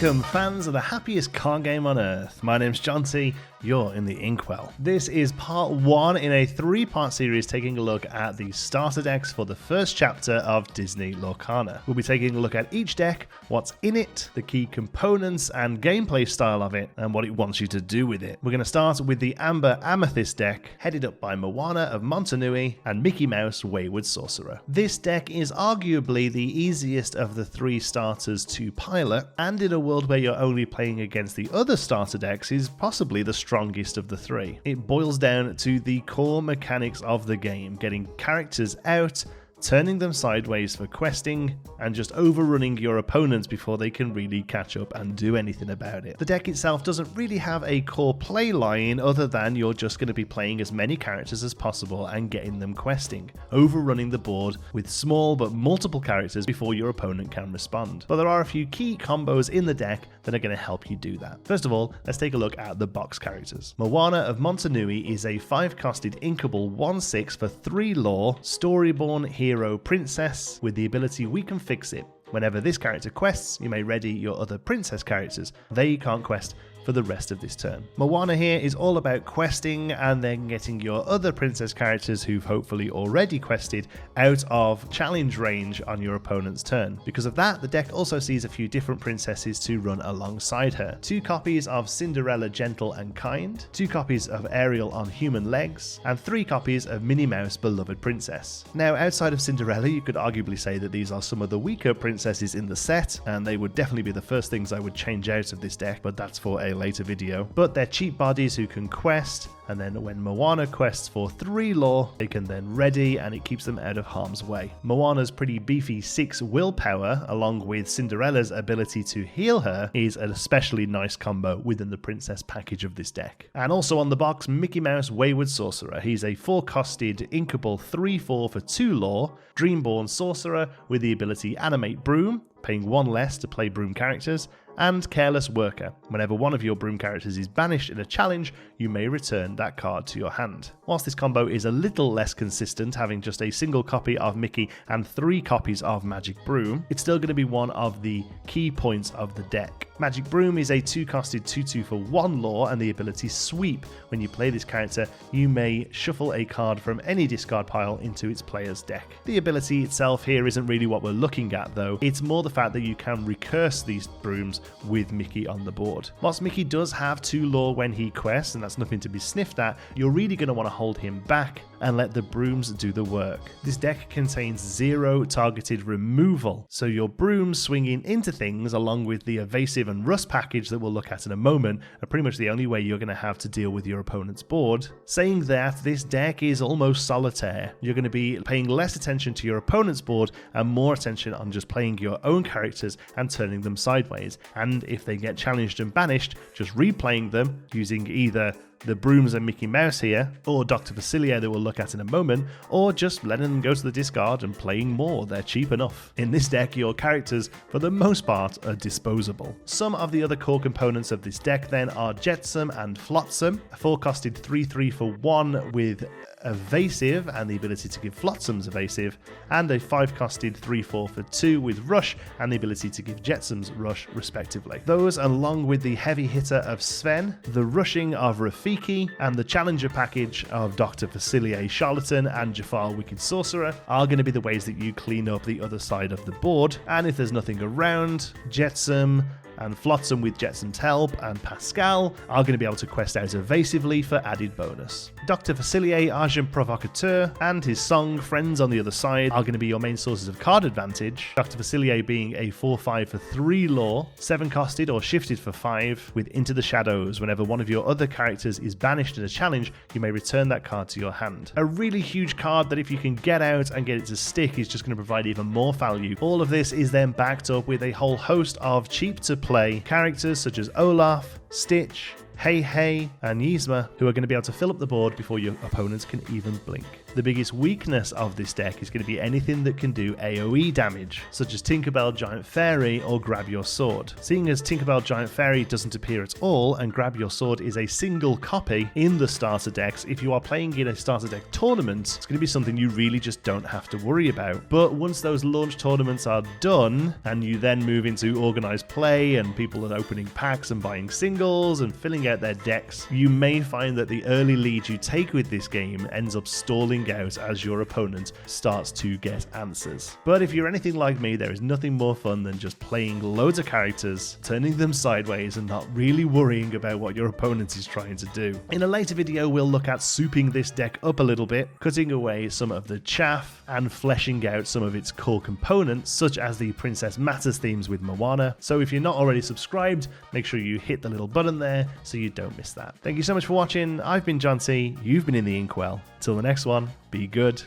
Welcome, fans of the happiest card game on earth. My name's John T. You're in the Inkwell. This is part 1 in a 3-part series taking a look at the starter decks for the first chapter of Disney Lorcana. We'll be taking a look at each deck, what's in it, the key components and gameplay style of it, and what it wants you to do with it. We're going to start with the Amber Amethyst deck, headed up by Moana of Montanui and Mickey Mouse Wayward Sorcerer. This deck is arguably the easiest of the 3 starters to pilot, and in a world where you're only playing against the other starter decks is possibly the strongest of the 3. It boils down to the core mechanics of the game, getting characters out, turning them sideways for questing, and just overrunning your opponents before they can really catch up and do anything about it. The deck itself doesn't really have a core play line other than you're just going to be playing as many characters as possible and getting them questing, overrunning the board with small but multiple characters before your opponent can respond. But there are a few key combos in the deck that are going to help you do that. First of all, let's take a look at the box characters. Moana of Montanui is a 5-costed inkable 1/6 for 3 lore, storyborn hero princess with the ability We Can Fix It. Whenever this character quests, you may ready your other princess characters. They can't quest for the rest of this turn. Moana here is all about questing and then getting your other princess characters who've hopefully already quested out of challenge range on your opponent's turn. Because of that, the deck also sees a few different princesses to run alongside her. 2 copies of Cinderella Gentle and Kind, 2 copies of Ariel on Human Legs, and 3 copies of Minnie Mouse Beloved Princess. Now, outside of Cinderella, you could arguably say that these are some of the weaker princesses in the set, and they would definitely be the first things I would change out of this deck, but that's for a later video. But they're cheap bodies who can quest, and then when Moana quests for 3 lore, they can then ready and it keeps them out of harm's way. Moana's pretty beefy 6 willpower, along with Cinderella's ability to heal her, is an especially nice combo within the princess package of this deck. And also on the box, Mickey Mouse Wayward Sorcerer. He's a 4-costed inkable 3/4 for 2 lore, Dreamborn Sorcerer with the ability Animate Broom, paying 1 less to play Broom characters, and Careless Worker. Whenever one of your Broom characters is banished in a challenge, you may return that card to your hand. Whilst this combo is a little less consistent, having just a single copy of Mickey and 3 copies of Magic Broom, it's still going to be one of the key points of the deck. Magic Broom is a 2-costed 2/2 for 1 lore and the ability Sweep. When you play this character, you may shuffle a card from any discard pile into its player's deck. The ability itself here isn't really what we're looking at though, it's more the fact that you can recurse these brooms with Mickey on the board. Whilst Mickey does have 2 lore when he quests, and that's nothing to be sniffed at, you're really going to want to hold him back and let the brooms do the work. This deck contains 0 targeted removal, so your brooms swinging into things along with the evasive and rust package that we'll look at in a moment are pretty much the only way you're going to have to deal with your opponent's board. Saying that, this deck is almost solitaire. You're going to be paying less attention to your opponent's board and more attention on just playing your own characters and turning them sideways. And if they get challenged and banished, just replaying them using either the Brooms and Mickey Mouse here, or Dr. Facilier that we'll look at in a moment, or just letting them go to the discard and playing more. They're cheap enough. In this deck, your characters, for the most part, are disposable. Some of the other core components of this deck then are Jetsam and Flotsam, a 4-costed 3/3 for 1 with Evasive and the ability to give Flotsams Evasive, and a 5-costed 3/4 for 2 with Rush and the ability to give Jetsams Rush respectively. Those, along with the heavy hitter of Sven, the rushing of Rafiki, and the challenger package of Dr. Facilier Charlatan and Jafar Wicked Sorcerer, are going to be the ways that you clean up the other side of the board. And if there's nothing around, Jetsam and Flotsam with Jetsam's help and Pascal are going to be able to quest out evasively for added bonus. Dr. Facilier Agent Provocateur and his song Friends on the Other Side are going to be your main sources of card advantage. Dr. Facilier being a 4/5 for 3 lore, 7-costed or shifted for 5 with Into the Shadows. Whenever one of your other characters is banished in a challenge, you may return that card to your hand. A really huge card that if you can get out and get it to stick is just going to provide even more value. All of this is then backed up with a whole host of cheap to play characters such as Olaf, Stitch, Hey Hey, and Yzma, who are going to be able to fill up the board before your opponents can even blink. The biggest weakness of this deck is going to be anything that can do AoE damage, such as Tinkerbell Giant Fairy or Grab Your Sword. Seeing as Tinkerbell Giant Fairy doesn't appear at all and Grab Your Sword is a single copy in the starter decks, if you are playing in a starter deck tournament, it's going to be something you really just don't have to worry about. But once those launch tournaments are done and you then move into organized play and people are opening packs and buying singles and filling out their decks, you may find that the early lead you take with this game ends up stalling out as your opponent starts to get answers. But if you're anything like me, there is nothing more fun than just playing loads of characters, turning them sideways and not really worrying about what your opponent is trying to do. In a later video, we'll look at souping this deck up a little bit, cutting away some of the chaff and fleshing out some of its core components, such as the Princess Matters themes with Moana. So if you're not already subscribed, make sure you hit the little button there so you don't miss that. Thank you so much for watching. I've been John C. You've been in the Inkwell. Till the next one, be good.